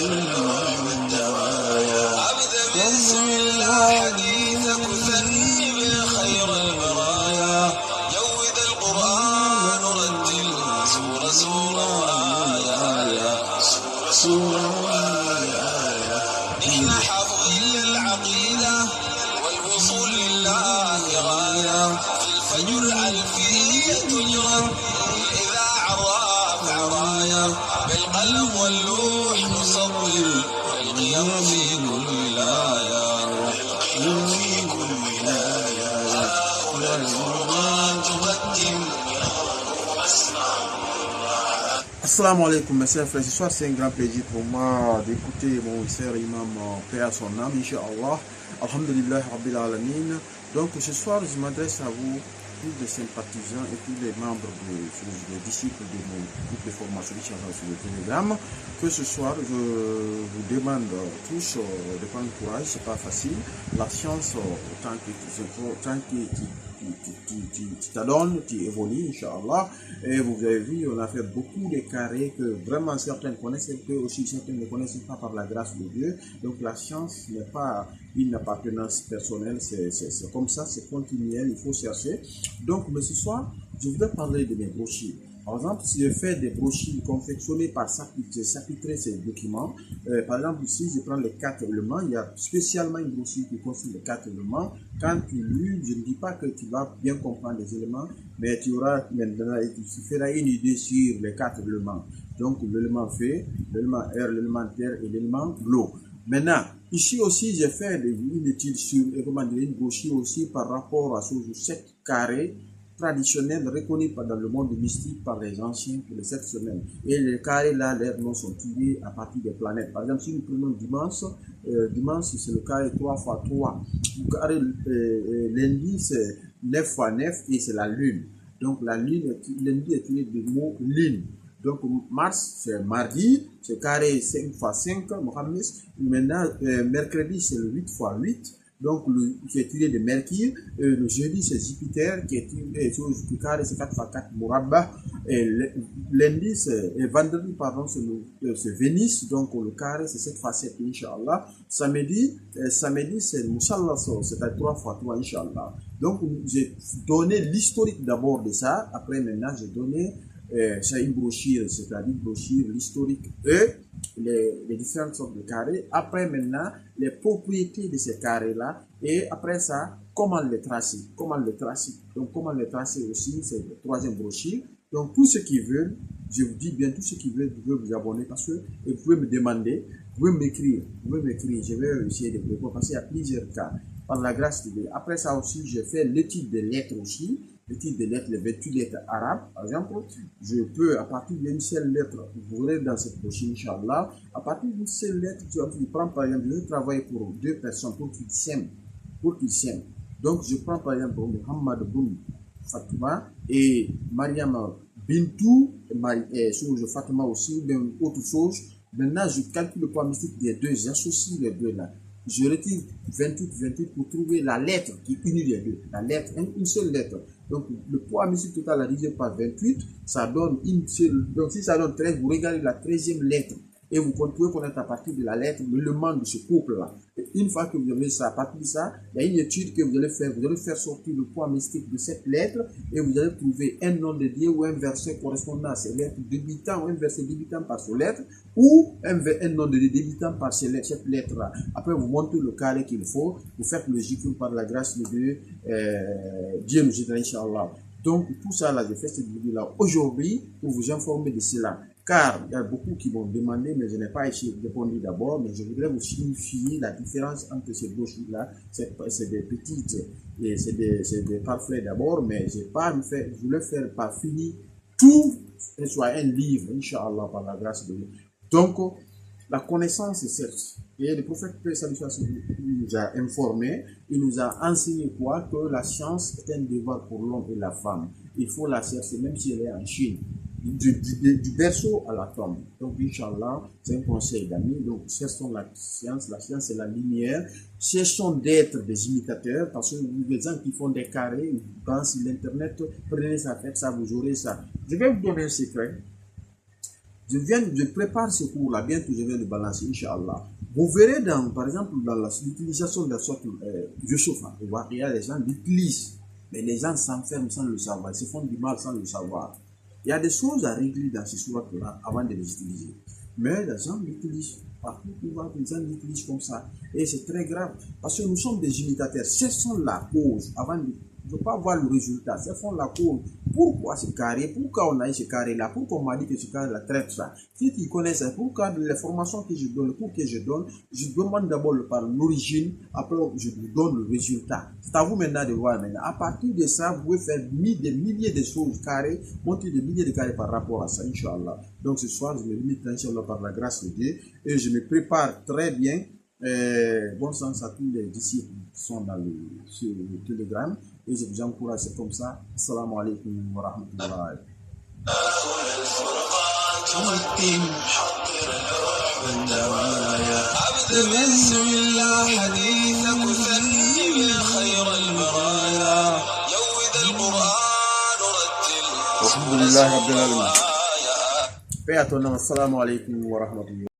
العلم الدوايا عبد بالله حديثك ثني خير البرايا جود القرآن رتل سورة سورة وآية سورة وآية نحن حافظين للعقيدة والوصول لله غاية في الفجر الألفية تجرى الإذاعة الرافعة راية بالقلم واللوح نصور القيم في كل ولاية القيم في كل ولاية والقرآن تقدم. Assalamu alaikum mes chers frères, ce soir c'est un grand plaisir pour moi d'écouter mon cher imam paix à son âme, Inch'Allah, Alhamdulillah Rabbil Alamin. Donc ce soir je m'adresse à vous, tous les sympathisants et tous les membres, les disciples de mon groupe de formation Inch'Allah sur le Telegram, que ce soir je vous demande tous de prendre courage, c'est pas facile, la science autant que tu t'adonnes, tu évolues, Inch'Allah. Et vous avez vu, on a fait beaucoup de carrés que vraiment certains connaissent et que aussi certains ne connaissent pas par la grâce de Dieu. Donc la science n'est pas une appartenance personnelle, c'est comme ça, c'est continuel, il faut chercher. Donc, mais ce soir, je voudrais parler de mes brochures. Par exemple, si je fais des brochures confectionnées par chapitré ces documents, par exemple ici, je prends les 4 éléments, il y a spécialement une brochure qui contient les 4 éléments. Quand tu lis, je ne dis pas que tu vas bien comprendre les éléments, mais tu auras maintenant, tu feras une idée sur les 4 éléments. Donc l'élément feu, l'élément air, l'élément terre et l'élément l'eau. Maintenant, ici aussi, j'ai fait une étude sur, une brochure aussi par rapport à ce 7 carrés traditionnels reconnus dans le monde mystique par les anciens pour les 7 semaines. Et les carrés là, leurs noms sont tirés à partir des planètes. Par exemple, si nous prenons dimanche c'est le carré 3 x 3. Le carré lundi, c'est 9 x 9 et c'est la lune. Donc la lune, lundi est tiré du mot lune. Donc mars, c'est mardi, c'est carré 5 x 5, Mohamed. Maintenant, mercredi, c'est le 8 x 8. Donc, c'est tiré de Mercure. Le jeudi, c'est Jupiter, qui est tiré du carré, c'est 4 x 4 Mourabba. Et lundi, vendredi, pardon, c'est Vénus. Donc, le carré, c'est 7 x 7, Inch'Allah. Samedi, c'est Moussallasso, c'est à 3 x 3, Inch'Allah. Donc, j'ai donné l'historique d'abord de ça. Après, maintenant, j'ai donné c'est une brochure, c'est-à-dire une brochure, l'historique et les différentes sortes de carrés. Après maintenant, les propriétés de ces carrés-là. Et après ça, comment les tracer. Donc comment les tracer aussi, c'est la troisième brochure. Donc tous ceux qui veulent, je vous dis bien, tous ceux qui veulent vous abonner parce que vous pouvez me demander, vous pouvez m'écrire, je vais essayer de vous passer à plusieurs cas. Par la grâce de Dieu. Après ça aussi, j'ai fait l'étude des lettres aussi. L'étude des lettres, les 28 lettres arabes, par exemple, je peux, à partir d'une seule lettre, vous verrez dans cette brochure, Inch'Allah, à partir d'une seule lettre, tu prends par exemple, je travaille pour 2 personnes, pour qu'ils s'aiment. Donc, je prends par exemple Muhammad Boun Fatima et Mariam Bintou, et Fatima aussi, même autre chose. Maintenant, je calcule le poids mystique des deux, j'associe les deux là. Je retire 28 pour trouver la lettre qui unit les deux. La lettre, une seule lettre. Donc, le poids mystique total à diviser par 28, ça donne une seule. Donc, si ça donne 13, vous regardez la 13e lettre. Et vous pouvez connaître à partir de la lettre l'élément de ce couple-là. Une fois que vous avez ça, à partir de ça, il y a une étude que vous allez faire. Vous allez faire sortir le poids mystique de cette lettre et vous allez trouver un nom de Dieu ou un verset correspondant à ces lettres débutant ou un verset débutant par cette lettre ou un nom de Dieu débutant par cette lettre-là. Après, vous montez le carré qu'il faut. Vous faites le jikun par la grâce de Dieu. Dieu nous aidera, Inch'Allah. Donc, tout ça, là, j'ai fait cette vidéo-là aujourd'hui pour vous informer de cela. Car il y a beaucoup qui m'ont demandé, mais je n'ai pas essayé de répondre d'abord, mais je voudrais vous signifier la différence entre ces brochures-là. C'est des petites, et c'est des pamphlets d'abord, mais je voulais faire par fini tout, soit un livre, Inch'Allah, par la grâce de Dieu. Donc, la connaissance, c'est certes. Et le prophète nous a informé, il nous a enseigné quoi? Que la science est un devoir pour l'homme et la femme. Il faut la chercher, même si elle est en Chine. Du berceau à la tombe. Donc, Inch'Allah, c'est un conseil d'amis. Donc, cherchons la science c'est la lumière. Cherchons d'être des imitateurs, parce que les gens qui font des carrés, ils pensent sur l'internet, prenez ça, faites ça, vous aurez ça. Je vais vous donner un secret. Je prépare ce cours-là, bientôt je viens de balancer, Inch'Allah. Vous verrez, par exemple, dans l'utilisation de la sorte Youssouf, il y a des gens qui l'utilisent, mais les gens s'enferment sans le savoir, ils se font du mal sans le savoir. Il y a des choses à régler dans ces sourates-là avant de les utiliser. Mais les gens l'utilisent. Partout où les gens l'utilisent comme ça. Et c'est très grave. Parce que nous sommes des imitateurs. Ce sont la cause. Avant de ne pas voir le résultat. Ce sont la cause. Pourquoi ce carré? Pourquoi on a eu ce carré-là? Pourquoi on m'a dit que ce carré-là traite ça? Ceux qui connaissent ça, pourquoi les formations que je donne, le cours que je donne, je demande d'abord par l'origine, après je vous donne le résultat. C'est à vous maintenant de voir maintenant. À partir de ça, vous pouvez faire des milliers de choses carrées, monter des milliers de carrés par rapport à ça, Inch'Allah. Donc ce soir, je me limite, Inch'Allah, par la grâce de Dieu, et je me prépare très bien. Bon sens à tous les disciples qui sont sur le Telegram, et je vous encourage, c'est comme ça. Assalamu alaikum wa rahmatullahi. عبد بسم الله حديثك ثني خير البرايا يوذ القرآن رتل الحمد لله رب العالمين. Paix à ton nom. Assalamu alaikum wa rahmatullahi.